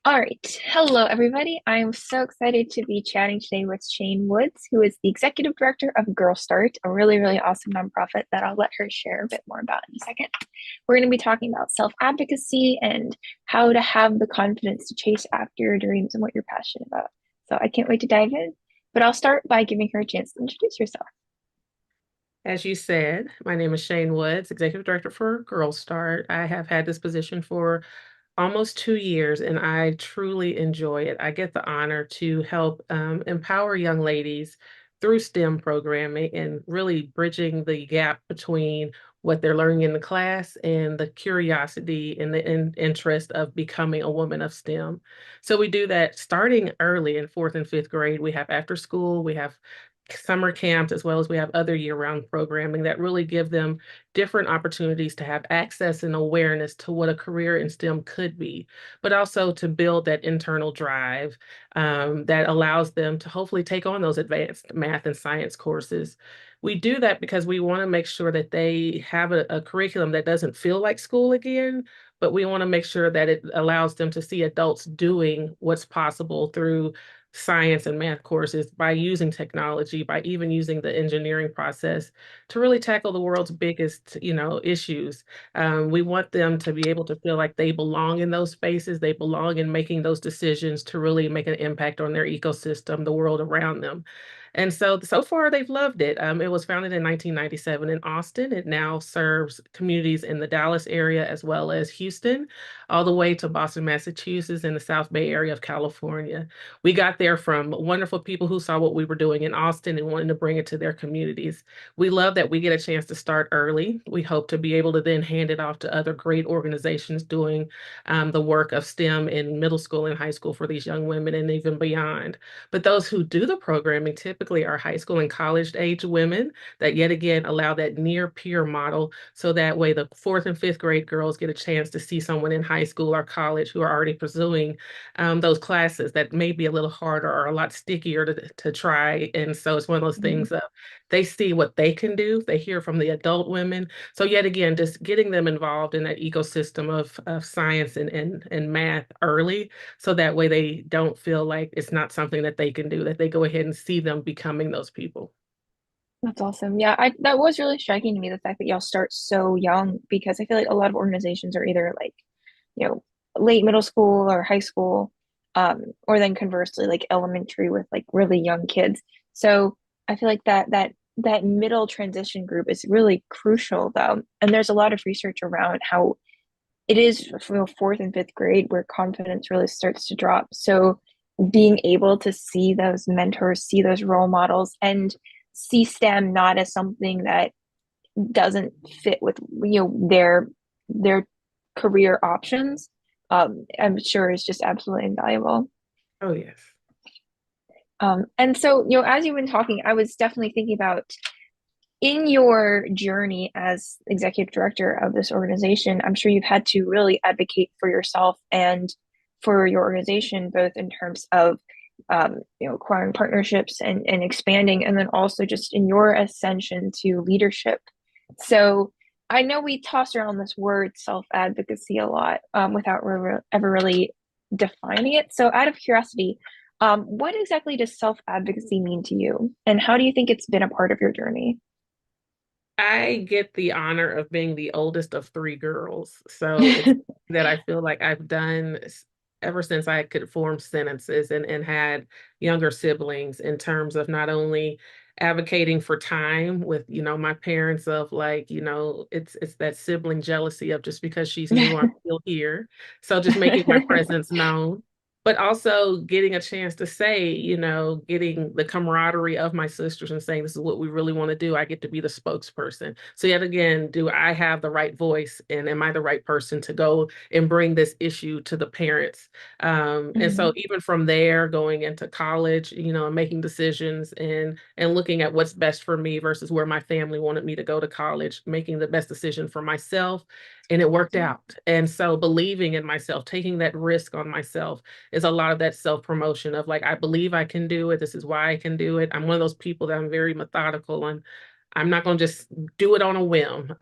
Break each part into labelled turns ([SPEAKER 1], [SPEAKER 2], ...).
[SPEAKER 1] All right. Hello, everybody. I am so excited to be chatting today with Shane Woods, who is the Executive Director of Girlstart, a really, really awesome nonprofit that I'll let her share a bit more about in a second. We're going to be talking about self-advocacy and how to have the confidence to chase after your dreams and what you're passionate about. So I can't wait to dive in, but I'll start by giving her a chance to introduce herself.
[SPEAKER 2] As you said, my name is Shane Woods, Executive Director for Girlstart. I have had this position for almost 2 years, and I truly enjoy it. I get the honor to help empower young ladies through STEM programming and really bridging the gap between what they're learning in the class and the curiosity and the interest of becoming a woman of STEM. So we do that starting early in fourth and fifth grade. We have after school, we have summer camps, as well as we have other year-round programming that really give them different opportunities to have access and awareness to what a career in STEM could be, but also to build that internal drive that allows them to hopefully take on those advanced math and science courses. We do that because we want to make sure that they have a curriculum that doesn't feel like school again, but we want to make sure that it allows them to see adults doing what's possible through science and math courses by using technology, by even using the engineering process to really tackle the world's biggest, issues. We want them to be able to feel like they belong in those spaces, they belong in making those decisions to really make an impact on their ecosystem, the world around them. And so far, they've loved it. It was founded in 1997 in Austin. It now serves communities in the Dallas area as well as Houston, all the way to Boston, Massachusetts, and the South Bay area of California. We got there from wonderful people who saw what we were doing in Austin and wanted to bring it to their communities. We love that we get a chance to start early. We hope to be able to then hand it off to other great organizations doing the work of STEM in middle school and high school for these young women and even beyond. But those who do the programming typically are high school and college age women that yet again allow that near peer model. So that way the fourth and fifth grade girls get a chance to see someone in high school or college who are already pursuing those classes that may be a little harder or a lot stickier to try. And so it's one of those
[SPEAKER 1] Mhm.
[SPEAKER 2] things of they see what they can do, they hear from the adult women. So yet again, just getting them involved in that ecosystem of science and math early, so that way they don't feel like it's not something that they can do, that they go ahead and see them becoming those people.
[SPEAKER 1] That's awesome. Yeah, that was really striking to me, the fact that y'all start so young, because I feel like a lot of organizations are either like, you know, late middle school or high school, or then conversely, like elementary with like really young kids. So I feel like that middle transition group is really crucial though. And there's a lot of research around how it is from fourth and fifth grade where confidence really starts to drop. So being able to see those mentors, see those role models, and see STEM not as something that doesn't fit with their career options, I'm sure is just absolutely invaluable.
[SPEAKER 2] Oh, yes.
[SPEAKER 1] And so, as you've been talking, I was definitely thinking about in your journey as executive director of this organization, I'm sure you've had to really advocate for yourself and for your organization, both in terms of acquiring partnerships and expanding, and then also just in your ascension to leadership. So I know we toss around this word self-advocacy a lot without ever really defining it. So out of curiosity, what exactly does self-advocacy mean to you, and how do you think it's been a part of your journey?
[SPEAKER 2] I get the honor of being the oldest of three girls. So it's that I feel like I've done ever since I could form sentences and had younger siblings in terms of not only advocating for time with, my parents of like, it's that sibling jealousy of just because she's new, I'm still here. So just making my presence known. But also getting a chance to say, getting the camaraderie of my sisters and saying, this is what we really want to do. I get to be the spokesperson. So, yet again, do I have the right voice and am I the right person to go and bring this issue to the parents? And so,
[SPEAKER 1] Mhm.
[SPEAKER 2] even from there, going into college, making decisions and looking at what's best for me versus where my family wanted me to go to college, making the best decision for myself. And it worked out. And so, believing in myself, taking that risk on myself is a lot of that self promotion of like, I believe I can do it. This is why I can do it. I'm one of those people that I'm very methodical and I'm not going to just do it on a whim,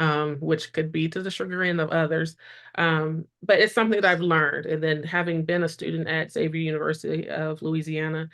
[SPEAKER 2] which could be to the chagrin of others. But it's something that I've learned. And then having been a student at Xavier University of Louisiana,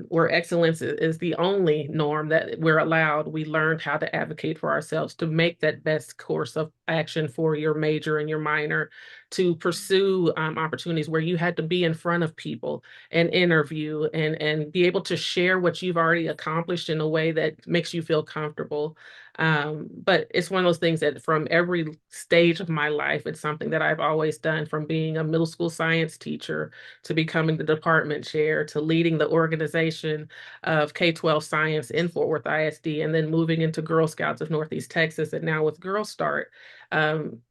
[SPEAKER 2] where excellence is the only norm that we're allowed, we learned how to advocate for ourselves, to make that best course of action for your major and your minor, to pursue opportunities where you had to be in front of people and interview and be able to share what you've already accomplished in a way that makes you feel comfortable. But it's one of those things that from every stage of my life, it's something that I've always done, from being a middle school science teacher to becoming the department chair to leading the organization of K-12 science in Fort Worth ISD, and then moving into Girl Scouts of Northeast Texas, and now with Girl Start. Um,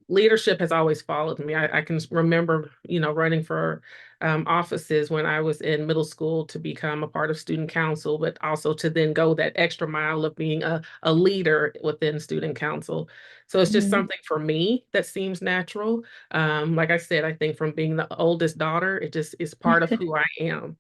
[SPEAKER 2] Leadership has always followed me. I can remember, running for offices when I was in middle school to become a part of student council, but also to then go that extra mile of being a leader within student council. So it's just
[SPEAKER 1] Hmm.
[SPEAKER 2] something for me that seems natural. Like I said, I think from being the oldest daughter, it just is part of who I am.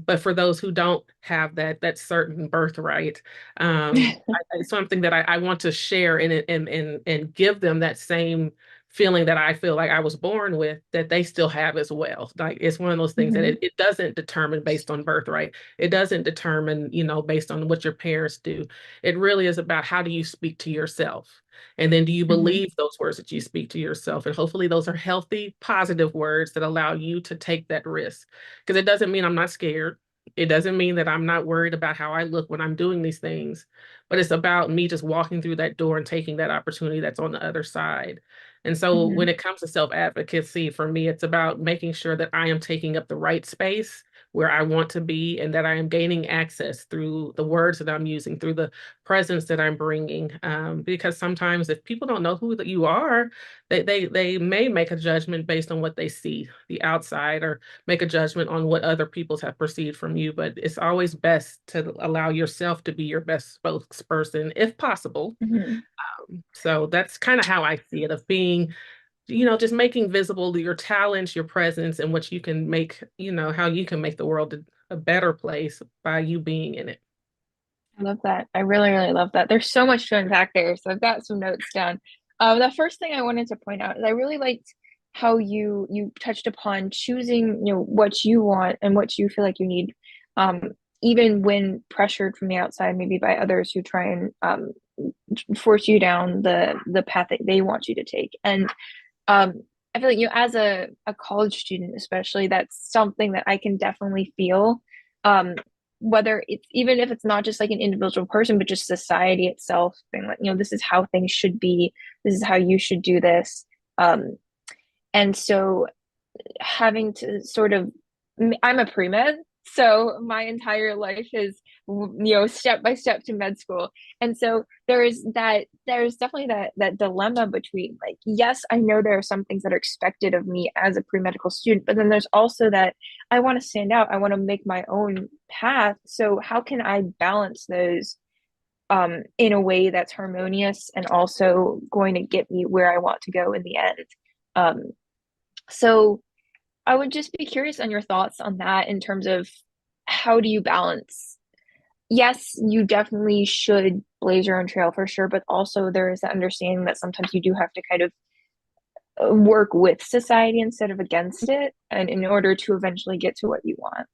[SPEAKER 2] But for those who don't have that certain birthright, it's something that I want to share and give them that same feeling that I feel like I was born with, that they still have as well. Like it's one of those things that
[SPEAKER 1] Hmm.
[SPEAKER 2] it doesn't determine based on birthright. It doesn't determine, based on what your parents do. It really is about, how do you speak to yourself? And then do you
[SPEAKER 1] Hmm.
[SPEAKER 2] believe those words that you speak to yourself? And hopefully those are healthy, positive words that allow you to take that risk. Because it doesn't mean I'm not scared. It doesn't mean that I'm not worried about how I look when I'm doing these things, but it's about me just walking through that door and taking that opportunity that's on the other side. And so
[SPEAKER 1] Hmm.
[SPEAKER 2] when it comes to self-advocacy, for me, it's about making sure that I am taking up the right space where I want to be, and that I am gaining access through the words that I'm using, through the presence that I'm bringing. Because sometimes if people don't know who that you are, they may make a judgment based on what they see, the outside, or make a judgment on what other people have perceived from you. But it's always best to allow yourself to be your best spokesperson if possible.
[SPEAKER 1] Hmm.
[SPEAKER 2] So that's kind of how I see it, of being, just making visible your talents, your presence, and what you can make, how you can make the world a better place by you being in it.
[SPEAKER 1] I love that. I really, really love that. There's so much to unpack there. So I've got some notes down. The first thing I wanted to point out is I really liked how you touched upon choosing, what you want and what you feel like you need, um, even when pressured from the outside, maybe by others who try and force you down the path that they want you to take. And um, I feel like as a college student, especially, that's something that I can definitely feel. Um, Whether it's even if it's not just like an individual person, but just society itself, being like, this is how things should be, this is how you should do this. Um, and so having to sort of, I'm a pre-med, so my entire life is, step by step to med school. And so there's definitely that dilemma between, like, yes, I know there are some things that are expected of me as a pre-medical student, but then there's also that I want to stand out, I want to make my own path. So how can I balance those in a way that's harmonious and also going to get me where I want to go in the end? So I would just be curious on your thoughts on that, in terms of how do you balance? Yes, you definitely should blaze your own trail for sure, but also there is that understanding that sometimes you do have to kind of work with society instead of against it, and in order to eventually get to what you want.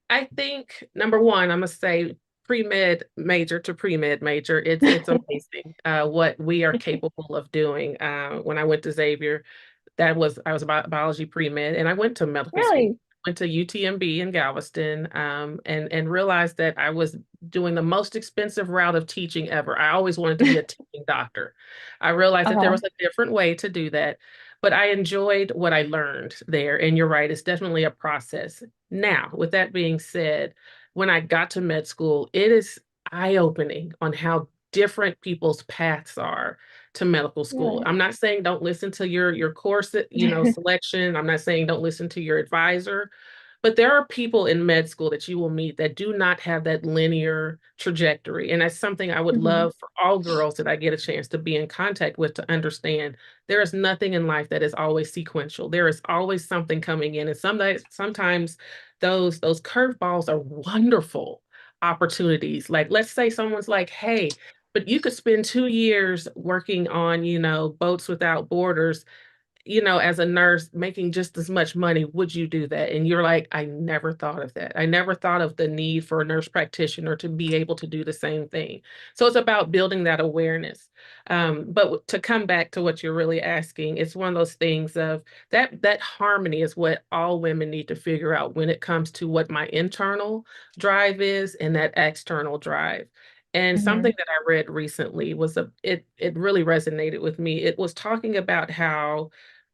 [SPEAKER 2] I think number one, I must say, pre-med major to pre-med major, it's amazing what we are capable of doing. When I went to Xavier, I was about biology pre-med, and I went to medical school.
[SPEAKER 1] Really?
[SPEAKER 2] Went to UTMB in Galveston, and realized that I was doing the most expensive route of teaching ever. I always wanted to be a teaching doctor. I realized that there
[SPEAKER 1] Uh-huh.
[SPEAKER 2] was a different way to do that, but I enjoyed what I learned there. And you're right, it's definitely a process. Now, with that being said, when I got to med school, it is eye-opening on how different people's paths are to medical school.
[SPEAKER 1] Really?
[SPEAKER 2] I'm not saying don't listen to your course, selection. I'm not saying don't listen to your advisor, but there are people in med school that you will meet that do not have that linear trajectory. And that's something I would
[SPEAKER 1] Hmm.
[SPEAKER 2] love for all girls that I get a chance to be in contact with to understand. There is nothing in life that is always sequential. There is always something coming in. And sometimes those curveballs are wonderful. opportunities. Like, let's say someone's like, hey, but you could spend 2 years working on, Boats Without Borders, as a nurse making just as much money, would you do that? And you're like, I never thought of that. I never thought of the need for a nurse practitioner to be able to do the same thing. So it's about building that awareness. But to come back to what you're really asking, it's one of those things of that harmony is what all women need to figure out when it comes to what my internal drive is and that external drive. And something
[SPEAKER 1] Hmm.
[SPEAKER 2] that I read recently was it really resonated with me. It was talking about how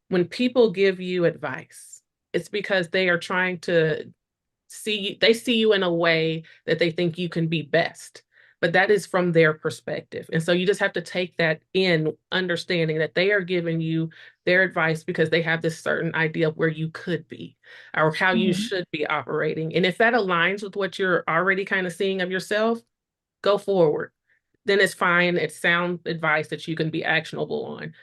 [SPEAKER 2] when people give you advice, it's because they are trying to they see you in a way that they think you can be best. But that is from their perspective. And so you just have to take that in, understanding that they are giving you their advice because they have this certain idea of where you could be or how you
[SPEAKER 1] Hmm.
[SPEAKER 2] should be operating. And if that aligns with what you're already kind of seeing of yourself, go forward. Then it's fine. It's sound advice that you can be actionable on.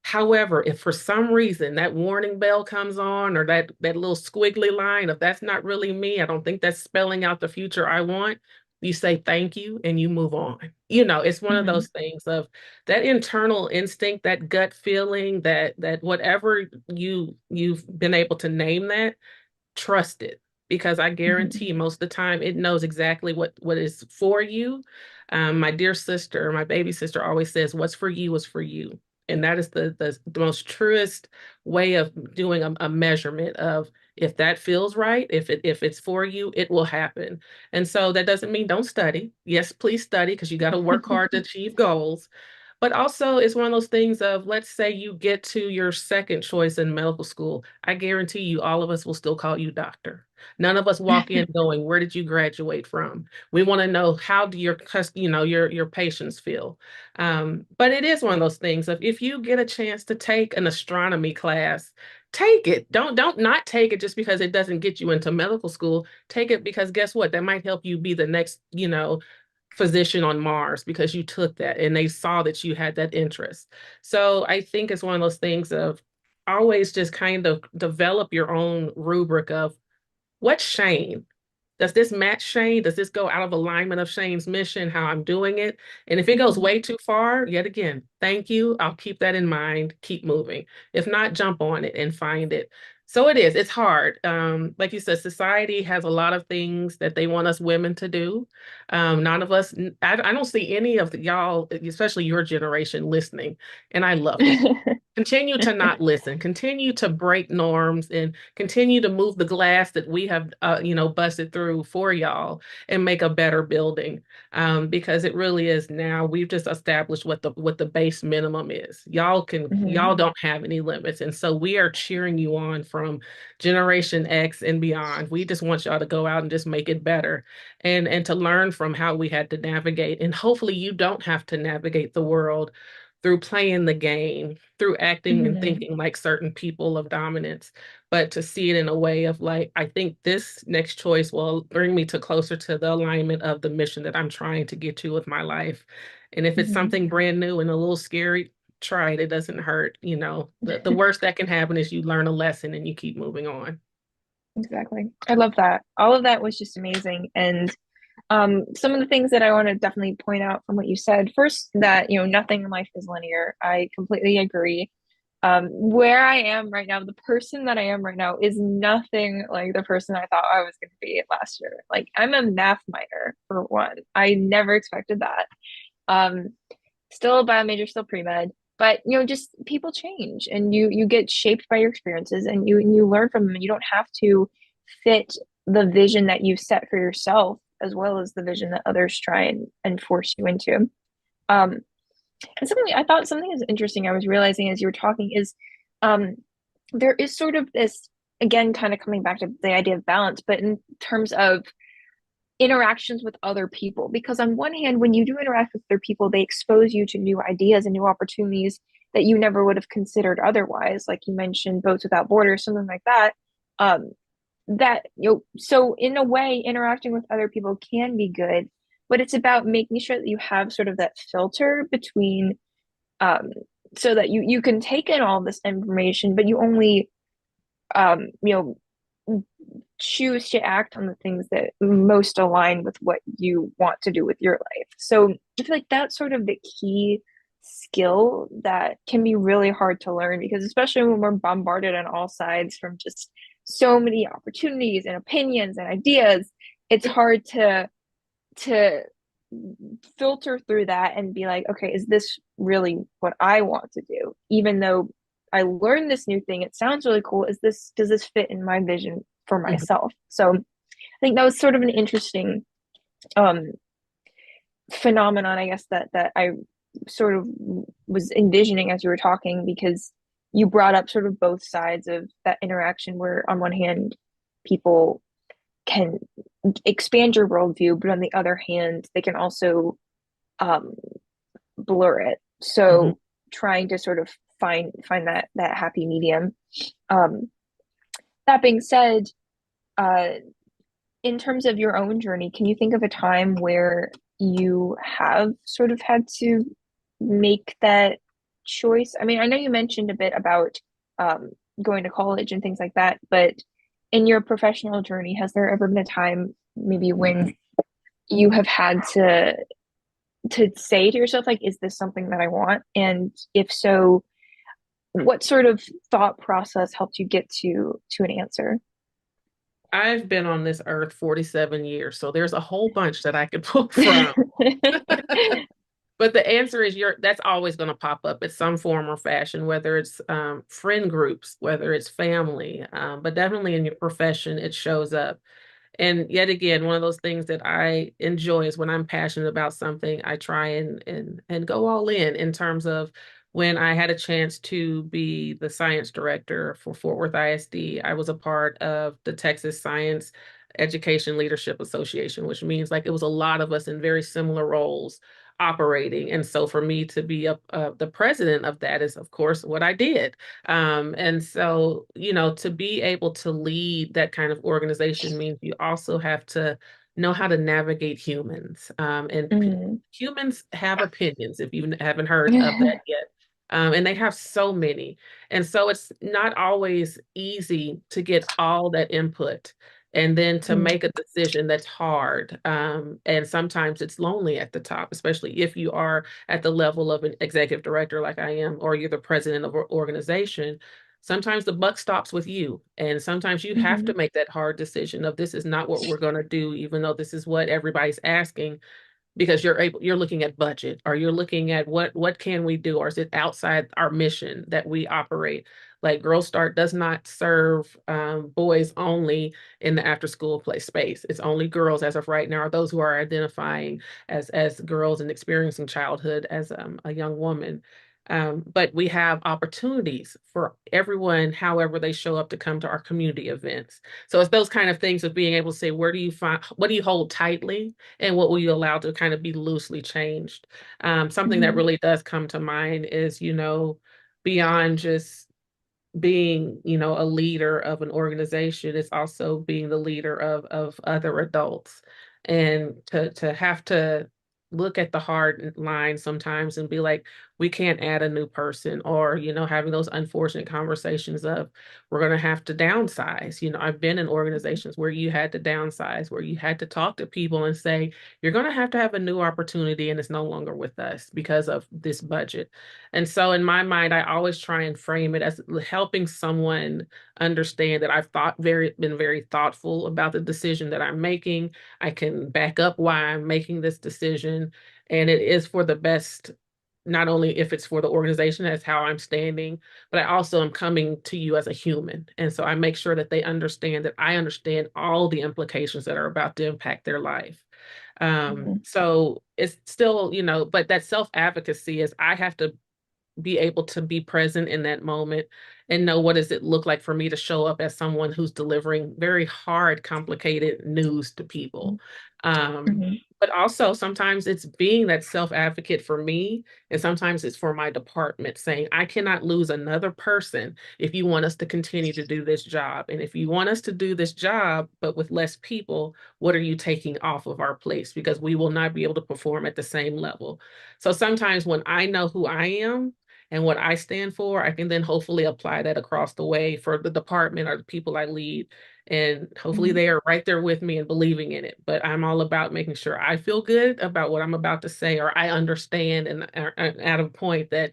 [SPEAKER 2] However, if for some reason that warning bell comes on or that little squiggly line, if that's not really me, I don't think that's spelling out the future I want, you say thank you and you move on. It's one of
[SPEAKER 1] Hmm.
[SPEAKER 2] those things of that internal instinct, that gut feeling, that whatever you've been able to name that, trust it, because I
[SPEAKER 1] Hmm.
[SPEAKER 2] guarantee most of the time it knows exactly what is for you. My dear sister, my baby sister, always says, "What's for you is for you," and that is the most truest way of doing a measurement of if that feels right, if it's for you, it will happen. And so that doesn't mean don't study. Yes, please study because you got to work hard to achieve goals. But also, it's one of those things of, let's say you get to your second choice in medical school. I guarantee you, all of us will still call you doctor. None of us walk in going, "Where did you graduate from?" We want to know, how do your patients feel. But it is one of those things of, if you get a chance to take an astronomy class, take it. Don't not take it just because it doesn't get you into medical school. Take it because guess what? That might help you be the next, physician on Mars because you took that and they saw that you had that interest. So I think it's one of those things of always just kind of develop your own rubric of what's Shane. Does this match Shane? Does this go out of alignment of Shane's mission, how I'm doing it? And if it goes
[SPEAKER 1] Hmm.
[SPEAKER 2] way too far, yet again, thank you. I'll keep that in mind, keep moving. If not, jump on it and find it. So it's hard. Like you said, society has a lot of things that they want us women to do. None of us, I don't see any of y'all, especially your generation, listening, and I love it. Continue to not listen, continue to break norms, and continue to move the glass that we have busted through for y'all, and make a better building. Because it really is, now we've just established what the base minimum is. Y'all
[SPEAKER 1] Hmm.
[SPEAKER 2] don't have any limits, and so we are cheering you on from Generation X and beyond. We just want y'all to go out and just make it better, and to learn from how we had to navigate, and hopefully you don't have to navigate the world through playing the game, through acting and
[SPEAKER 1] Hmm.
[SPEAKER 2] thinking like certain people of dominance, but to see it in a way of like, I think this next choice will bring me to closer to the alignment of the mission that I'm trying to get to with my life. And if it's
[SPEAKER 1] Hmm.
[SPEAKER 2] something brand new and a little scary, try it. It doesn't hurt. The worst that can happen is you learn a lesson and you keep moving on.
[SPEAKER 1] Exactly. I love that. All of that was just amazing. And some of the things that I want to definitely point out from what you said, first, that, nothing in life is linear. I completely agree. Where I am right now, the person that I am right now is nothing like the person I thought I was going to be last year. Like, I'm a math minor for one. I never expected that. Um, Still a bio major, still pre-med, but just people change and you get shaped by your experiences and you learn from them. And you don't have to fit the vision that you set for yourself as well as the vision that others try and force you into. Um, and something is interesting, I was realizing as you were talking is um there is sort of this, again, kind of coming back to the idea of balance, but in terms of interactions with other people. Because on one hand, when you do interact with other people, they expose you to new ideas and new opportunities that you never would have considered otherwise. Like you mentioned, Boats Without Borders, something like that. That so in a way, interacting with other people can be good, but it's about making sure that you have sort of that filter between um so that you can take in all this information, but you only um you know choose to act on the things that most align with what you want to do with your life. So I feel like that's sort of the key skill that can be really hard to learn because especially when we're bombarded on all sides from just so many opportunities and opinions and ideas, it's hard to filter through that and be like, okay, is this really what I want to do? Even though I learned this new thing, it sounds really cool. Does this fit in my vision for
[SPEAKER 2] Mhm.
[SPEAKER 1] myself? So I think that was sort of an interesting um phenomenon, I guess, that I sort of was envisioning as you were talking because you brought up sort of both sides of that interaction where on one hand people can expand your worldview, but on the other hand, they can also um, blur it.
[SPEAKER 2] Mhm.
[SPEAKER 1] So trying to sort of find that happy medium. Um, that being said, uh, in terms of your own journey, can you think of a time where you have sort of had to make that choice? I mean, I know you mentioned a bit about um, going to college and things like that, but in your professional journey, has there ever been a time maybe when you have had to say to yourself, like, is this something that I want? And if so, what sort of thought process helped you get to an answer?
[SPEAKER 2] I've been on this earth 47 years, so there's a whole bunch that I could pull from. But the answer is that's always going to pop up in some form or fashion, whether it's friend groups, whether it's family, but definitely in your profession, it shows up. And yet again, one of those things that I enjoy is when I'm passionate about something, I try and go all in terms of when I had a chance to be the science director for Fort Worth ISD, I was a part of the Texas Science Education Leadership Association, which means like it was a lot of us in very similar roles operating. And so for me to be the president of that is, of course, what I did. And so, to be able to lead that kind of organization means you also have to know how to navigate humans.
[SPEAKER 1] Mm.
[SPEAKER 2] Humans have opinions, if you haven't heard of that yet. And they have so many. And so it's not always easy to get all that input and then to
[SPEAKER 1] Mm.
[SPEAKER 2] make a decision that's hard. And sometimes it's lonely at the top, especially if you are at the level of an executive director like I am, or you're the president of an organization. Sometimes the buck stops with you. And sometimes you have to
[SPEAKER 1] Mhm.
[SPEAKER 2] make that hard decision of this is not what we're going to do, even though this is what everybody's asking because you're looking at budget or you're looking at what can we do or is it outside our mission that we operate. Like Girl Start does not serve boys only in the after school play space. It's only girls as of right now, or those who are identifying as girls and experiencing childhood as a young woman. But we have opportunities for everyone, however they show up to come to our community events. So it's those kind of things of being able to say, where do you find, what do you hold tightly and what will you allow to kind of be loosely changed? Something that
[SPEAKER 1] Mhm.
[SPEAKER 2] really does come to mind is, beyond just being, a leader of an organization, it's also being the leader of other adults. And to have to look at the hard line sometimes and be like, we can't add a new person, or, having those unfortunate conversations of we're gonna have to downsize. I've been in organizations where you had to downsize, where you had to talk to people and say, you're gonna have to have a new opportunity and it's no longer with us because of this budget. And so in my mind, I always try and frame it as helping someone understand that been very thoughtful about the decision that I'm making. I can back up why I'm making this decision. And it is for the best, not only if it's for the organization, as how I'm standing, but I also am coming to you as a human. And so I make sure that they understand that I understand all the implications that are about to impact their life.
[SPEAKER 1] Mhm.
[SPEAKER 2] So it's still, but that self advocacy is I have to be able to be present in that moment and know what does it look like for me to show up as someone who's delivering very hard, complicated news to people. Um,
[SPEAKER 1] Mhm.
[SPEAKER 2] but also sometimes it's being that self-advocate for me, and sometimes it's for my department saying, I cannot lose another person if you want us to continue to do this job. And if you want us to do this job, but with less people, what are you taking off of our place? Because we will not be able to perform at the same level. So sometimes when I know who I am, and what I stand for, I can then hopefully apply that across the way for the department or the people I lead. And hopefully
[SPEAKER 1] Mhm.
[SPEAKER 2] they are right there with me and believing in it. But I'm all about making sure I feel good about what I'm about to say, or I understand and are at a point that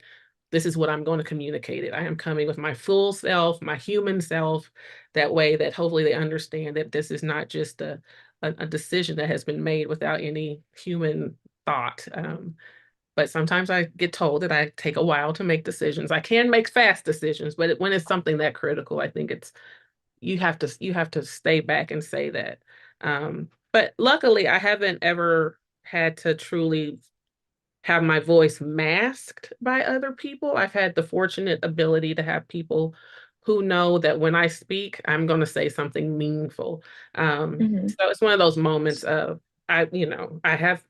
[SPEAKER 2] this is what I'm going to communicate it. I am coming with my full self, my human self, that way that hopefully they understand that this is not just a decision that has been made without any human thought. But sometimes I get told that I take a while to make decisions. I can make fast decisions, but when it's something that critical, I think it's you have to stay back and say that. But luckily, I haven't ever had to truly have my voice masked by other people. I've had the fortunate ability to have people who know that when I speak, I'm going to say something meaningful.
[SPEAKER 1] Mhm.
[SPEAKER 2] So it's one of those moments of I have,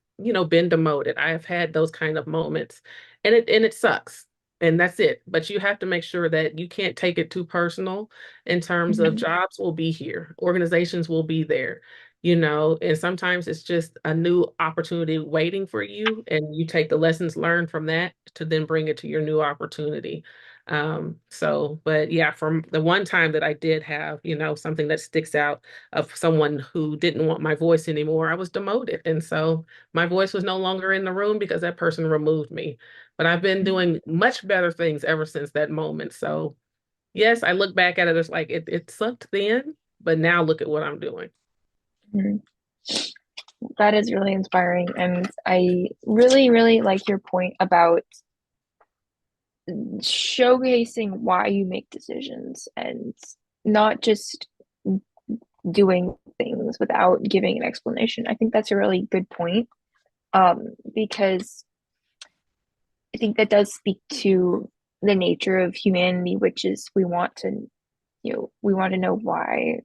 [SPEAKER 2] been demoted. I have had those kind of moments, and it sucks. And that's it. But you have to make sure that you can't take it too personal in terms of
[SPEAKER 1] Mhm.
[SPEAKER 2] jobs will be here, organizations will be there, and sometimes it's just a new opportunity waiting for you, and you take the lessons learned from that to then bring it to your new opportunity. But yeah, from the one time that I did have, something that sticks out of someone who didn't want my voice anymore, I was demoted. And so my voice was no longer in the room because that person removed me. But I've been doing much better things ever since that moment. So yes, I look back at it as like it sucked then, but now look at what I'm doing.
[SPEAKER 1] Mhm. That is really inspiring. And I really, really like your point about showcasing why you make decisions and not just doing things without giving an explanation. I think that's a really good point. Because I think that does speak to the nature of humanity, which is we want to know why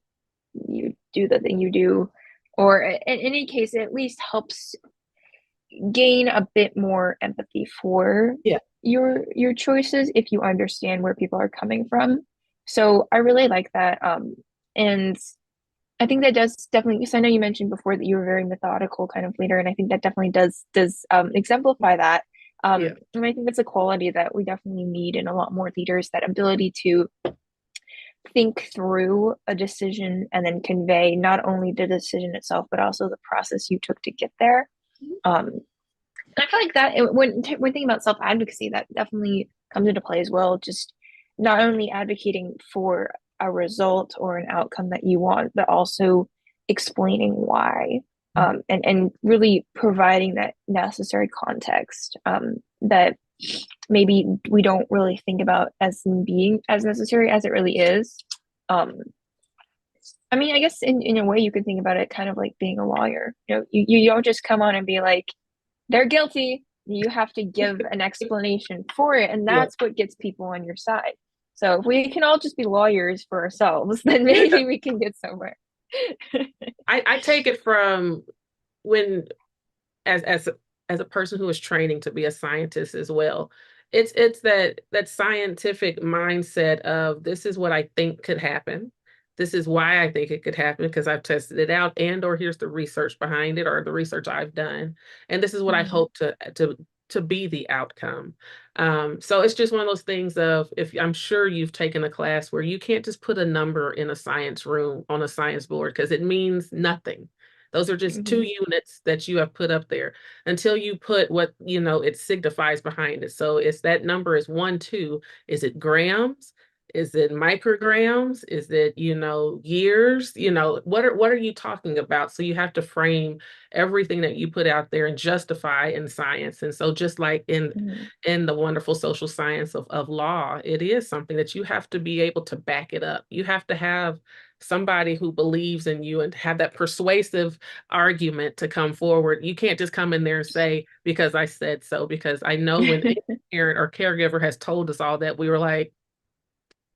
[SPEAKER 1] you do the thing you do, or in any case, it at least helps gain a bit more empathy for
[SPEAKER 2] Yeah.
[SPEAKER 1] your choices if you understand where people are coming from. So I really like that. And I think that does definitely, because I know you mentioned before that you were a very methodical kind of leader, and I think that definitely does exemplify that.
[SPEAKER 2] Yeah.
[SPEAKER 1] And I think that's a quality that we definitely need in a lot more leaders, that ability to think through a decision and then convey not only the decision itself, but also the process you took to get there. Um, I feel like that when thinking about self advocacy, that definitely comes into play as well. Just not only advocating for a result or an outcome that you want, but also explaining why, and really providing that necessary context, that maybe we don't really think about as being as necessary as it really is. Um, I mean, I guess in a way you could think about it kind of like being a lawyer. You don't just come on and be like, they're guilty. You have to give an explanation for it, and
[SPEAKER 2] Yeah.
[SPEAKER 1] that's what gets people on your side. So if we can all just be lawyers for ourselves, then
[SPEAKER 2] Yeah.
[SPEAKER 1] maybe we can get somewhere.
[SPEAKER 2] I take it from when as a person who is training to be a scientist as well. It's that scientific mindset of this is what I think could happen. This is why I think it could happen because I've tested it out, and or here's the research behind it or the research I've done. And this is what I
[SPEAKER 1] Mhm.
[SPEAKER 2] hope to be the outcome. So it's just one of those things of, if I'm sure you've taken a class where you can't just put a number in a science room on a science board because it means nothing. Those are just two
[SPEAKER 1] Mhm.
[SPEAKER 2] units that you have put up there until you put what, it signifies behind it. So it's that number is 1, 2. Is it grams? Is it micrograms? Is it, years? What are you talking about? So you have to frame everything that you put out there and justify in science. And so just like
[SPEAKER 1] Mhm.
[SPEAKER 2] in the wonderful social science of law, it is something that you have to be able to back it up. You have to have somebody who believes in you and have that persuasive argument to come forward. You can't just come in there and say, because I said so, because I know when a parent or caregiver has told us all that, we were like,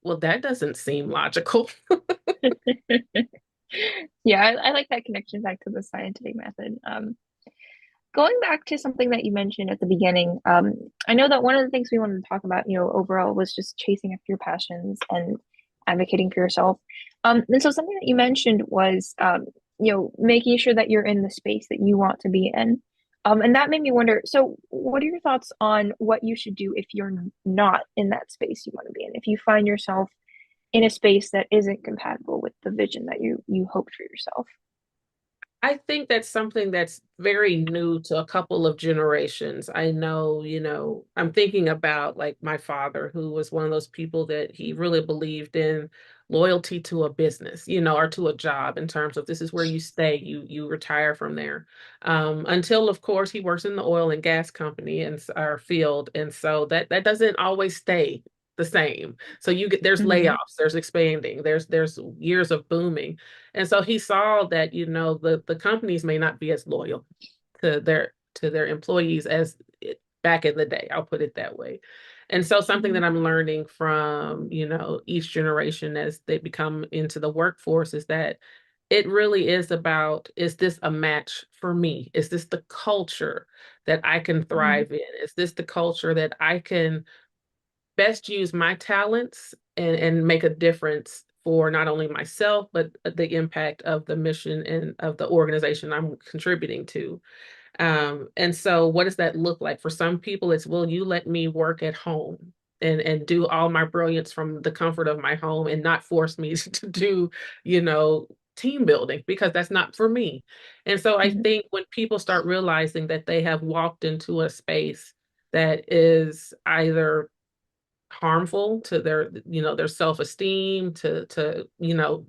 [SPEAKER 2] well, that doesn't seem logical.
[SPEAKER 1] Yeah, I like that connection back to the scientific method. Going back to something that you mentioned at the beginning, I know that one of the things we wanted to talk about, overall was just chasing after your passions and advocating for yourself. And so something that you mentioned was, making sure that you're in the space that you want to be in. And that made me wonder, so what are your thoughts on what you should do if you're not in that space you want to be in? If you find yourself in a space that isn't compatible with the vision that you hoped for yourself?
[SPEAKER 2] I think that's something that's very new to a couple of generations. I know, I'm thinking about like my father, who was one of those people that he really believed in loyalty to a business, or to a job in terms of this is where you stay, you retire from there. Until of course he works in the oil and gas company and our field. And so that doesn't always stay the same. So there's
[SPEAKER 1] Hmm.
[SPEAKER 2] layoffs, there's expanding, there's years of booming. And so he saw that, the companies may not be as loyal to their employees as back in the day. I'll put it that way. And so something
[SPEAKER 1] Hmm.
[SPEAKER 2] that I'm learning from, each generation as they become into the workforce is that it really is about, is this a match for me? Is this the culture that I can
[SPEAKER 1] Hmm.
[SPEAKER 2] thrive in? Is this the culture that I can best use my talents and make a difference for not only myself, but the impact of the mission and of the organization I'm contributing to. And so what does that look like? For some people, it's, will you let me work at home and do all my brilliance from the comfort of my home and not force me to do, you know, team building because that's not for me. And so I
[SPEAKER 1] Hmm.
[SPEAKER 2] think when people start realizing that they have walked into a space that is either harmful to their self-esteem, to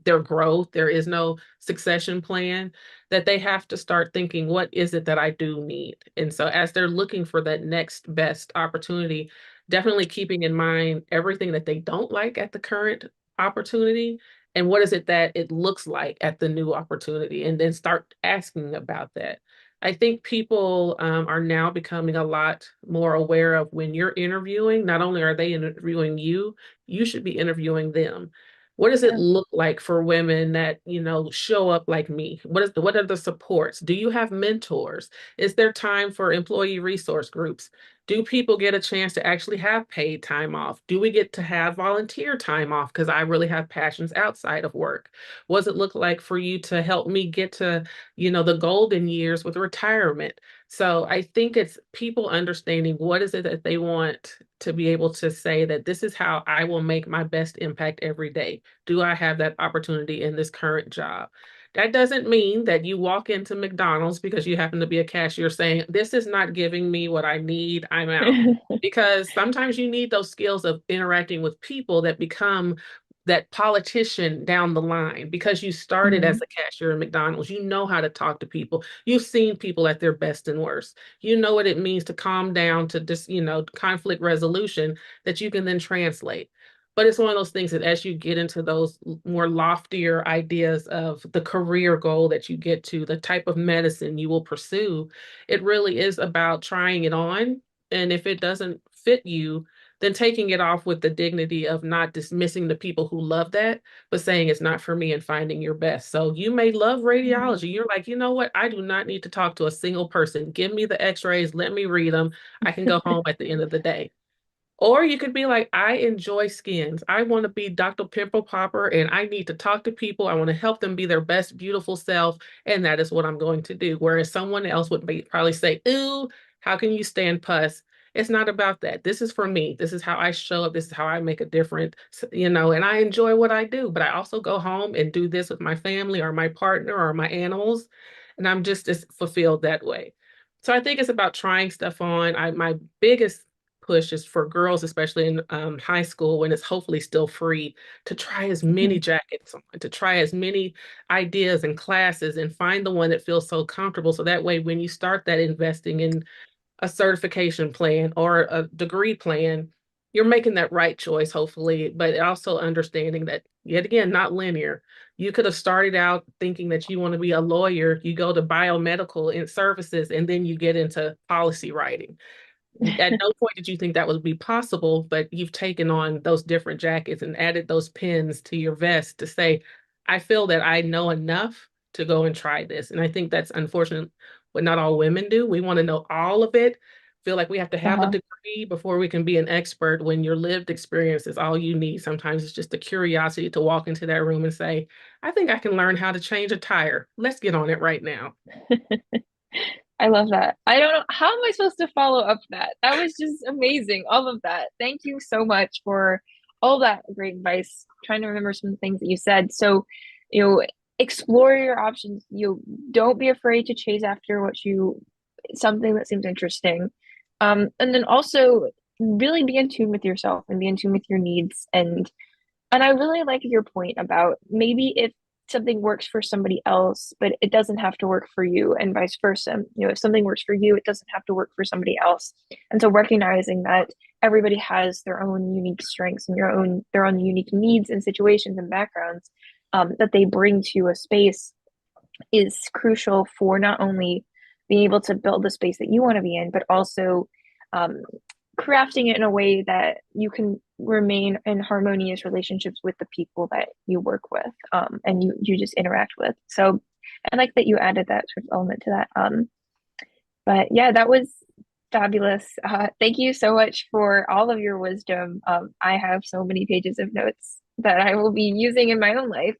[SPEAKER 2] their growth, there is no succession plan, that they have to start thinking, what is it that I do need? And so as they're looking for that next best opportunity, definitely keeping in mind everything that they don't like at the current opportunity, and what is it that it looks like at the new opportunity, and then start asking about that. I think people are now becoming a lot more aware of when you're interviewing, not only are they interviewing you, you should be interviewing them. What does it
[SPEAKER 1] Yeah.
[SPEAKER 2] look like for women that, show up like me? What are the supports? Do you have mentors? Is there time for employee resource groups? Do people get a chance to actually have paid time off? Do we get to have volunteer time off? Because I really have passions outside of work. What does it look like for you to help me get to the golden years with retirement? So I think it's people understanding what is it that they want to be able to say that this is how I will make my best impact every day. Do I have that opportunity in this current job? That doesn't mean that you walk into McDonald's because you happen to be a cashier saying, this is not giving me what I need, I'm out. Because sometimes you need those skills of interacting with people that become that politician down the line because you started as
[SPEAKER 1] Hmm.
[SPEAKER 2] a cashier in McDonald's. You know how to talk to people. You've seen people at their best and worst. You know what it means to calm down, to just, conflict resolution that you can then translate. But it's one of those things that as you get into those more loftier ideas of the career goal that you get to, the type of medicine you will pursue, it really is about trying it on. And if it doesn't fit you, then taking it off with the dignity of not dismissing the people who love that, but saying it's not for me and finding your best. So you may love
[SPEAKER 1] Hmm.
[SPEAKER 2] radiology. You're like, you know what? I do not need to talk to a single person. Give me the x-rays, let me read them. I can go home at the end of the day. Or you could be like, I enjoy skins. I want to be Dr. Pimple Popper and I need to talk to people. I want to help them be their best, beautiful self. And that is what I'm going to do. Whereas someone else would probably say, ooh, how can you stand pus? It's not about that. This is for me. This is how I show up. This is how I make a difference, and I enjoy what I do. But I also go home and do this with my family or my partner or my animals. And I'm just as fulfilled that way. So I think it's about trying stuff on. My biggest push is for girls, especially in high school when it's hopefully still free, to try as many
[SPEAKER 1] Hmm.
[SPEAKER 2] jackets on, to try as many ideas and classes and find the one that feels so comfortable. So that way, when you start that investing in a certification plan or a degree plan, you're making that right choice, hopefully, but also understanding that, yet again, not linear. You could have started out thinking that you want to be a lawyer, you go to biomedical and services, and then you get into policy writing. At no point did you think that would be possible, but you've taken on those different jackets and added those pins to your vest to say, I feel that I know enough to go and try this. And I think that's unfortunate what not all women do. We want to know all of it, feel like we have to have the
[SPEAKER 1] Uh-huh.
[SPEAKER 2] degree before we can be an expert when your lived experience is all you need. Sometimes it's just the curiosity to walk into that room and say, I think I can learn how to change a tire. Let's get on it right now.
[SPEAKER 1] I love that. I don't know how am I supposed to follow up that. That was just amazing. All of that. Thank you so much for all that great advice. Trying to remember some things that you said. So, you know, explore your options. You don't be afraid to chase after what you something that seems interesting. And then also really be in tune with yourself and be in tune with your needs and I really like your point about maybe if something works for somebody else, but it doesn't have to work for you, and vice versa. You know, if something works for you, it doesn't have to work for somebody else. And so recognizing that everybody has their own unique strengths and their own unique needs and situations and backgrounds that they bring to a space is crucial for not only being able to build the space that you want to be in, but also um, crafting it in a way that you can remain in harmonious relationships with the people that you work with and you just interact with. So I like that you added that sort of element to that. But yeah, that was fabulous. Thank you so much for all of your wisdom. I have so many pages of notes that I will be using in my own life.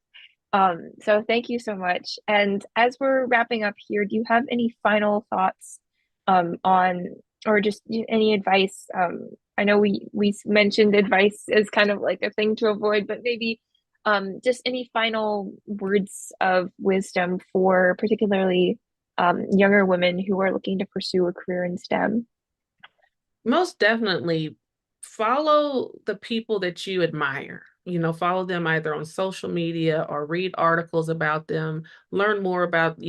[SPEAKER 1] So thank you so much. And as we're wrapping up here, do you have any final thoughts on or just any advice? I know we mentioned advice as kind of like a thing to avoid, but maybe just any final words of wisdom for particularly younger women who are looking to pursue a career in STEM.
[SPEAKER 2] Most definitely follow the people that you admire. Follow them either on social media or read articles about them, learn more about,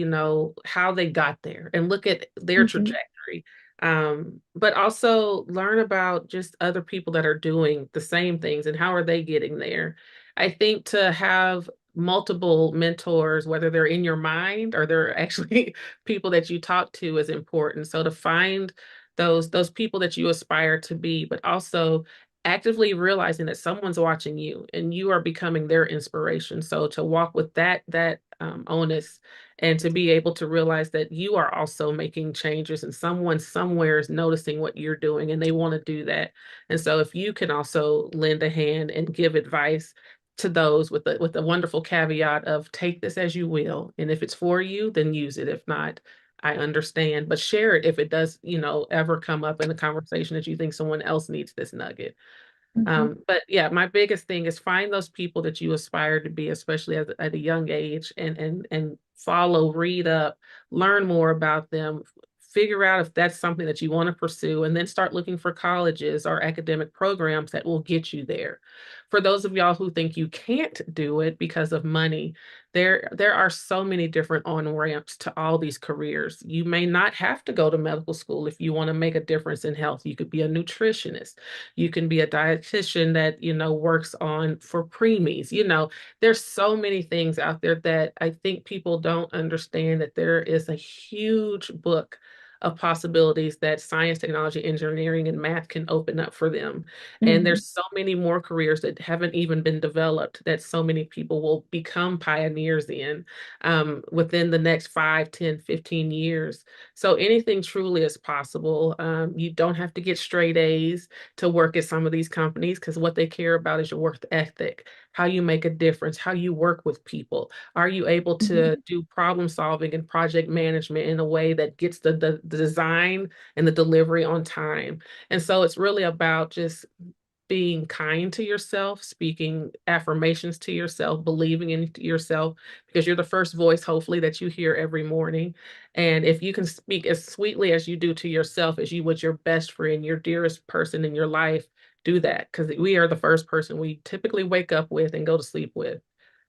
[SPEAKER 2] how they got there and look at their
[SPEAKER 1] Hmm.
[SPEAKER 2] trajectory. But also learn about just other people that are doing the same things and how are they getting there. I think to have multiple mentors, whether they're in your mind or they're actually people that you talk to, is important. So to find those people that you aspire to be, but also actively realizing that someone's watching you and you are becoming their inspiration. So to walk with that onus and to be able to realize that you are also making changes and someone somewhere is noticing what you're doing and they want to do that. And so if you can also lend a hand and give advice to those with the wonderful caveat of take this as you will, and if it's for you, then use it. If not, I understand, but share it if it does, ever come up in a conversation that you think someone else needs this nugget.
[SPEAKER 1] Hmm.
[SPEAKER 2] But yeah, my biggest thing is find those people that you aspire to be, especially at a young age, and follow, read up, learn more about them, figure out if that's something that you want to pursue, and then start looking for colleges or academic programs that will get you there. For those of y'all who think you can't do it because of money, there are so many different on-ramps to all these careers. You may not have to go to medical school if you want to make a difference in health. You could be a nutritionist, you can be a dietitian that, works on for preemies. There's so many things out there that I think people don't understand that there is a huge book of possibilities that science, technology, engineering, and math can open up for them. And
[SPEAKER 1] Hmm.
[SPEAKER 2] there's so many more careers that haven't even been developed that so many people will become pioneers in within the next 5, 10, 15 years. So anything truly is possible. You don't have to get straight A's to work at some of these companies because what they care about is your work ethic, how you make a difference, how you work with people. Are you able to
[SPEAKER 1] Hmm.
[SPEAKER 2] do problem solving and project management in a way that gets the design and the delivery on time? And so it's really about just being kind to yourself, speaking affirmations to yourself, believing in yourself, because you're the first voice, hopefully, that you hear every morning. And if you can speak as sweetly as you do to yourself, as you would your best friend, your dearest person in your life, do that because we are the first person we typically wake up with and go to sleep with.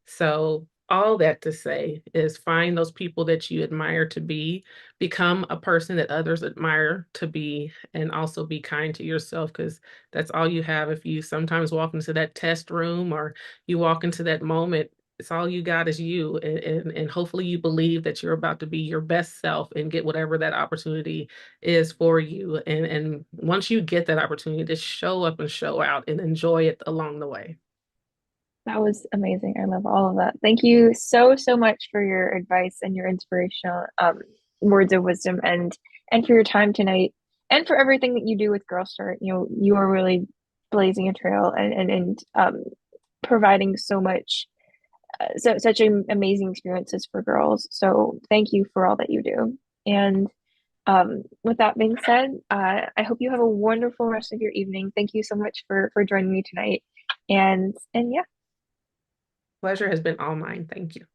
[SPEAKER 2] So, all that to say is find those people that you admire to be, become a person that others admire to be, and also be kind to yourself because that's all you have. If you sometimes walk into that test room or you walk into that moment, it's all you got is you. And hopefully you believe that you're about to be your best self and get whatever that opportunity is for you. And once you get that opportunity, just show up and show out and enjoy it along the way.
[SPEAKER 1] That was amazing. I love all of that. Thank you so, so much for your advice and your inspirational words of wisdom and for your time tonight and for everything that you do with Girl Start. You know, you are really blazing a trail and providing so much such amazing experiences for girls. So thank you for all that you do. And With that being said, I hope you have a wonderful rest of your evening. Thank you so much for joining me tonight. And yeah.
[SPEAKER 2] Pleasure has been all mine. Thank you.